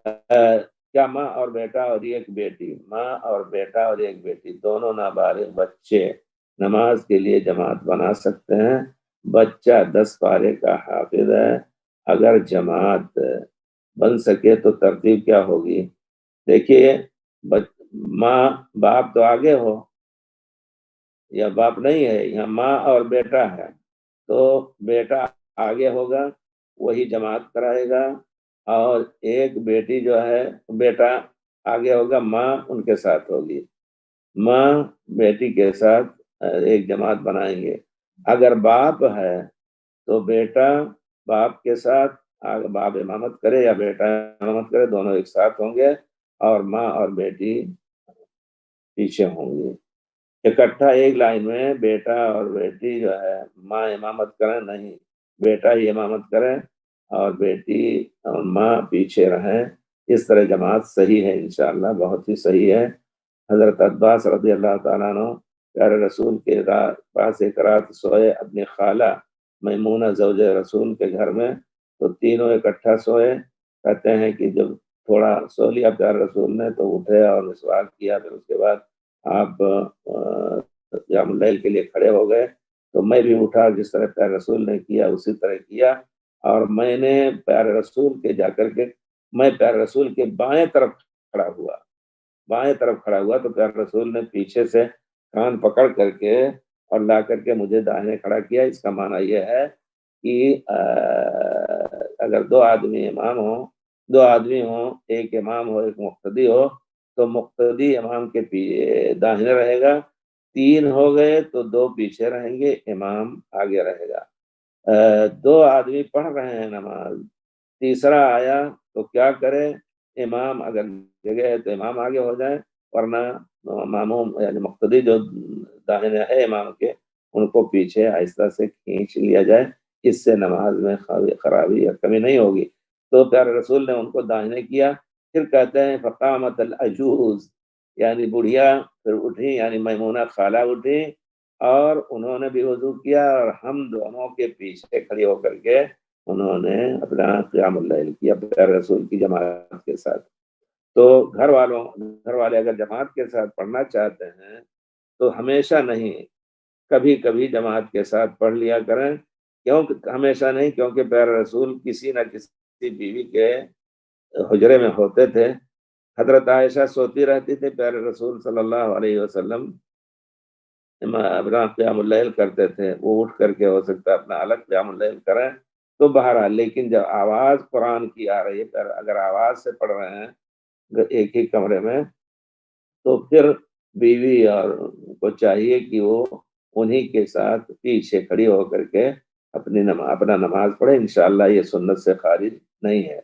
کیا ماں اور بیٹا اور ایک بیٹی، ماں اور بیٹا اور ایک بیٹی دونوں نابالغ بچے نماز کے لیے جماعت بنا سکتے ہیں؟ بچہ 10 پارے کا حافظ ہے، اگر جماعت بن سکے تو ترتیب کیا ہوگی؟ دیکھیے، ماں باپ تو آگے ہو، یا باپ نہیں ہے، یہاں ماں اور بیٹا ہے، تو بیٹا آگے ہوگا، وہی جماعت کرائے گا، اور ایک بیٹی جو ہے، بیٹا آگے ہوگا، ماں ان کے ساتھ ہوگی، ماں بیٹی کے ساتھ ایک جماعت بنائیں گے۔ اگر باپ ہے تو بیٹا باپ کے ساتھ، باپ امامت کرے یا بیٹا امامت کرے، دونوں ایک ساتھ ہوں گے، اور ماں اور بیٹی پیچھے ہوں گی۔ اکٹھا ایک لائن میں بیٹا اور بیٹی جو ہے ماں امامت کریں نہیں، بیٹا ہی امامت کریں اور بیٹی اور ماں پیچھے رہیں، اس طرح جماعت صحیح ہے انشاءاللہ، بہت ہی صحیح ہے۔ حضرت عباس رضی اللہ تعالیٰ عنہ پیارے رسول کے پاس ایک رات سوئے اپنی خالہ میمونہ زوج رسول کے گھر میں، تو تینوں اکٹھا سوئے۔ کہتے ہیں کہ جب تھوڑا سو لیا پیارے رسول نے تو اٹھے اور مسواک کیا، پھر اس کے بعد آپ قیام اللیل کے لیے کھڑے ہو گئے، تو میں بھی اٹھا، جس طرح پیارے رسول نے کیا اسی طرح کیا، اور میں نے پیارے رسول کے جا کر کے، میں پیارے رسول کے بائیں طرف کھڑا ہوا، بائیں طرف کھڑا ہوا تو پیارے رسول نے پیچھے سے کان پکڑ کر کے اور لا کر کے مجھے داہنے کھڑا کیا۔ اس کا معنی یہ ہے کہ اگر دو آدمی امام ہوں، دو آدمی ہوں، ایک امام ہو ایک مقتدی ہو، تو مقتدی امام کے داہنے رہے گا، تین ہو گئے تو دو پیچھے رہیں گے، امام آگے رہے گا۔ دو آدمی پڑھ رہے ہیں نماز، تیسرا آیا تو کیا کرے؟ امام اگر جگہ ہے تو امام آگے ہو جائے، ورنہ ماموم یعنی مقتدی جو داہنے ہے امام کے، ان کو پیچھے آہستہ سے کھینچ لیا جائے، اس سے نماز میں خرابی یا کمی نہیں ہوگی۔ تو پیارے رسول نے ان کو داہنے کیا، پھر کہتے ہیں فقامت العجوز، یعنی بڑھیا پھر اٹھی، یعنی میمونہ خالہ اٹھی، اور انہوں نے بھی وضو کیا، اور ہم دونوں کے پیچھے کھڑی ہو کر کے انہوں نے اپنا قیام اللیل کیا پیارے رسول کی جماعت کے ساتھ۔ تو گھر والے اگر جماعت کے ساتھ پڑھنا چاہتے ہیں تو ہمیشہ نہیں، کبھی کبھی جماعت کے ساتھ پڑھ لیا کریں۔ کیوں ہمیشہ نہیں؟ کیونکہ پیارے رسول کسی نہ کسی بیوی کے حجرے میں ہوتے تھے، حضرت عائشہ سوتی رہتی تھی، پیارے رسول صلی اللہ علیہ وسلم اپنا قیام اللیل کرتے تھے، وہ اٹھ کر کے ہو سکتا ہے اپنا الگ قیام اللیل کریں، تو بہرحال لیکن جب آواز قرآن کی آ رہی ہے، اگر آواز سے پڑھ رہے ہیں ایک ہی کمرے میں، تو پھر بیوی اور کو چاہیے کہ وہ انہی کے ساتھ پیچھے کھڑی ہو کر کے اپنا نماز پڑھے، انشاءاللہ یہ سنت سے خارج نہیں ہے۔